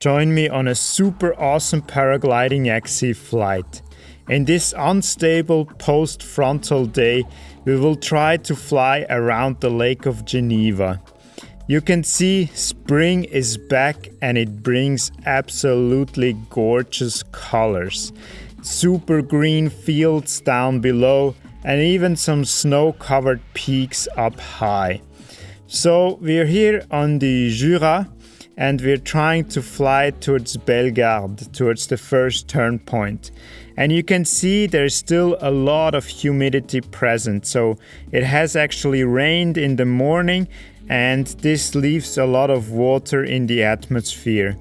Join me on a super awesome paragliding XC flight. In this unstable post-frontal day, we will try to fly around the Lake of Geneva. You can see spring is back and it brings absolutely gorgeous colors. Super green fields down below and even some snow-covered peaks up high. So we're here on the Jura and we're trying to fly towards Bellegarde, towards the first turn point. And you can see there's still a lot of humidity present. So it has actually rained in the morning and this leaves a lot of water in the atmosphere.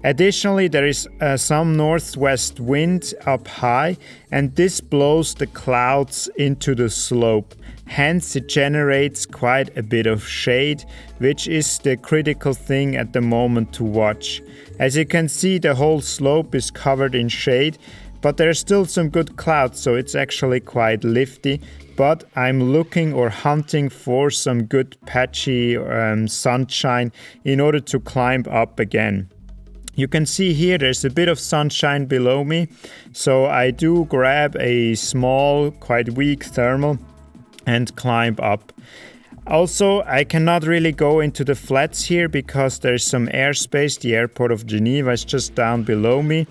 Additionally, there is some northwest wind up high and this blows the clouds into the slope. Hence, it generates quite a bit of shade, which is the critical thing at the moment to watch. As you can see, the whole slope is covered in shade, but there's still some good clouds, so it's actually quite lifty. But I'm looking or hunting for some good patchy sunshine in order to climb up again. You can see here there's a bit of sunshine below me, so I do grab a small, quite weak thermal and climb up. Also, I cannot really go into the flats here because there's some airspace. The airport of Geneva is just down below me,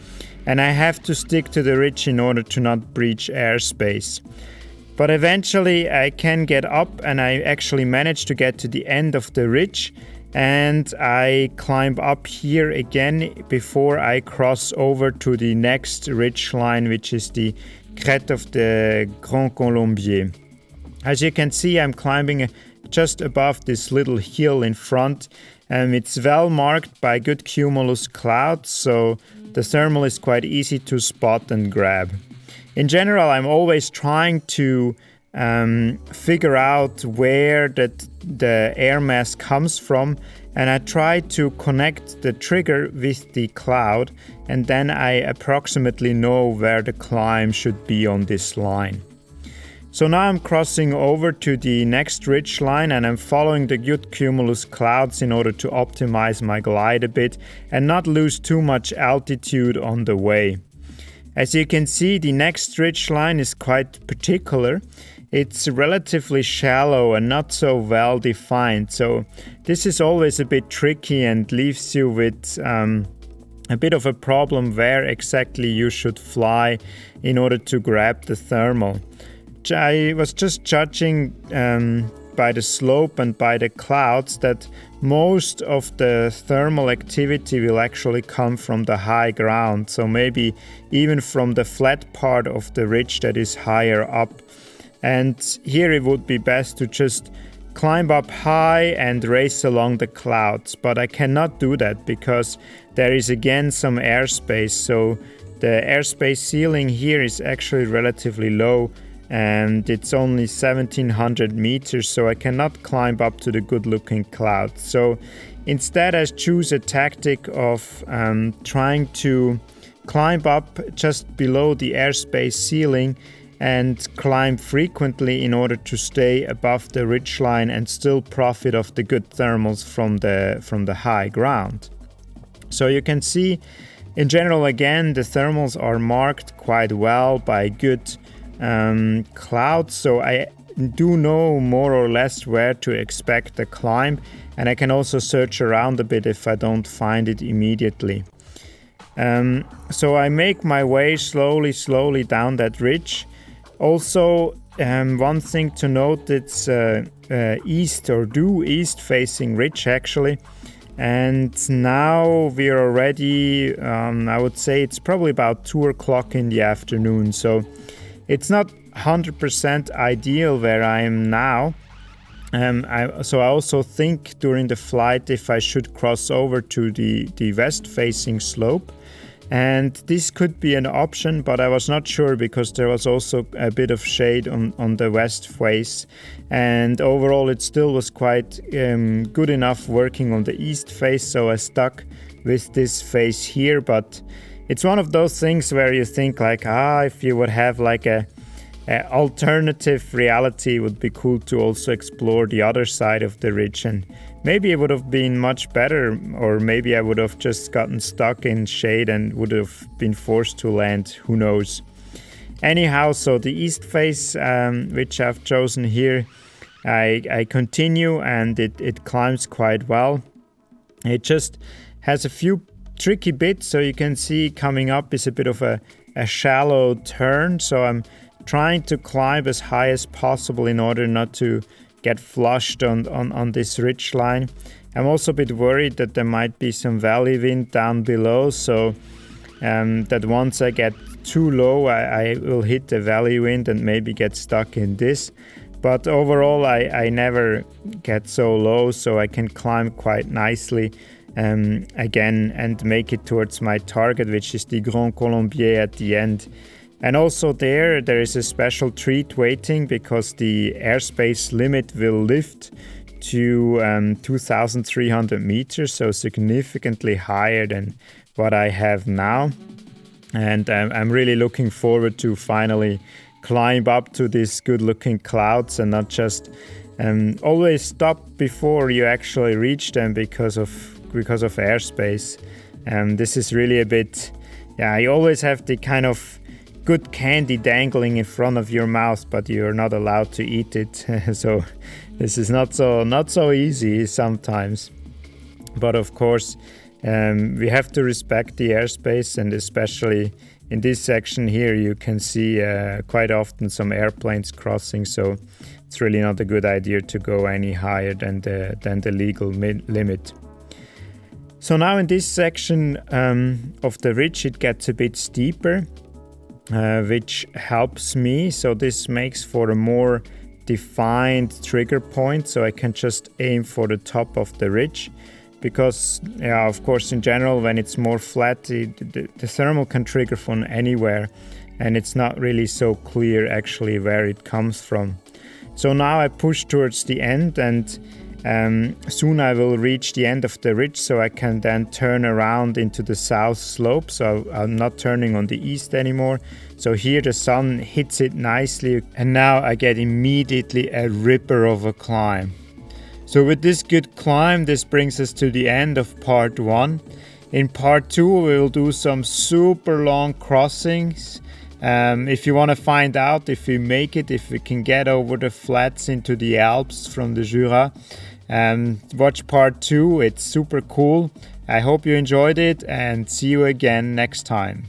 and I have to stick to the ridge in order to not breach airspace. But eventually I can get up and I actually managed to get to the end of the ridge. And I climb up here again before I cross over to the next ridge line, which is the crête of the Grand Colombier. As you can see, I'm climbing just above this little hill in front, and it's well marked by good cumulus clouds, so the thermal is quite easy to spot and grab. In general, I'm always trying to figure out where the air mass comes from, and I try to connect the trigger with the cloud, and then I approximately know where the climb should be on this line. So now I'm crossing over to the next ridge line and I'm following the good cumulus clouds in order to optimize my glide a bit and not lose too much altitude on the way. As you can see, the next ridge line is quite particular. It's relatively shallow and not so well defined, so this is always a bit tricky and leaves you with a bit of a problem where exactly you should fly in order to grab the thermal. I was just judging by the slope and by the clouds that most of the thermal activity will actually come from the high ground, so maybe even from the flat part of the ridge that is higher up. And here it would be best to just climb up high and race along the clouds, but I cannot do that because there is again some airspace, so the airspace ceiling here is actually relatively low and it's only 1700 meters, so I cannot climb up to the good looking clouds. So instead I choose a tactic of trying to climb up just below the airspace ceiling and climb frequently in order to stay above the ridgeline and still profit of the good thermals from the high ground. So you can see in general again the thermals are marked quite well by good clouds, so I do know more or less where to expect the climb, and I can also search around a bit if I don't find it immediately. So I make my way slowly down that ridge. Also, one thing to note, it's east or due east facing ridge actually, and now we're already I would say it's probably about 2 o'clock in the afternoon, so it's not 100% ideal where I am now. So I also think during the flight if I should cross over to the west facing slope, and this could be an option, but I was not sure because there was also a bit of shade on the west face, and overall it still was quite good enough working on the east face, so I stuck with this face here. But it's one of those things where you think like, if you would have like a alternative reality, it would be cool to also explore the other side of the ridge and maybe it would have been much better, or maybe I would have just gotten stuck in shade and would have been forced to land, who knows. Anyhow, so the east face, which I've chosen here, I continue, and it climbs quite well. It just has a few tricky bits, so you can see coming up is a bit of a shallow turn, so I'm trying to climb as high as possible in order not to get flushed on this ridge line. I'm also a bit worried that there might be some valley wind down below, so that once I get too low I will hit the valley wind and maybe get stuck in this. But overall I never get so low, so I can climb quite nicely again and make it towards my target, which is the Grand Colombier at the end. And also there is a special treat waiting, because the airspace limit will lift to 2,300 meters, so significantly higher than what I have now. And I'm really looking forward to finally climb up to these good looking clouds and not just always stop before you actually reach them because of airspace. This is really a bit, you always have the kind of good candy dangling in front of your mouth, but you're not allowed to eat it. So this is not so easy sometimes. But of course, we have to respect the airspace, and especially in this section here you can see quite often some airplanes crossing, so it's really not a good idea to go any higher than the legal limit. So now in this section of the ridge it gets a bit steeper, which helps me. So this makes for a more defined trigger point, so I can just aim for the top of the ridge. Because, of course, in general, when it's more flat, the thermal can trigger from anywhere, and it's not really so clear actually where it comes from. So now I push towards the end, and soon I will reach the end of the ridge, so I can then turn around into the south slope. So I'm not turning on the east anymore. So here the sun hits it nicely, and now I get immediately a ripper of a climb. So with this good climb, this brings us to the end of part 1. In part 2, we will do some super long crossings. If you want to find out if we make it, if we can get over the flats into the Alps from the Jura, watch part 2. It's super cool. I hope you enjoyed it, and see you again next time.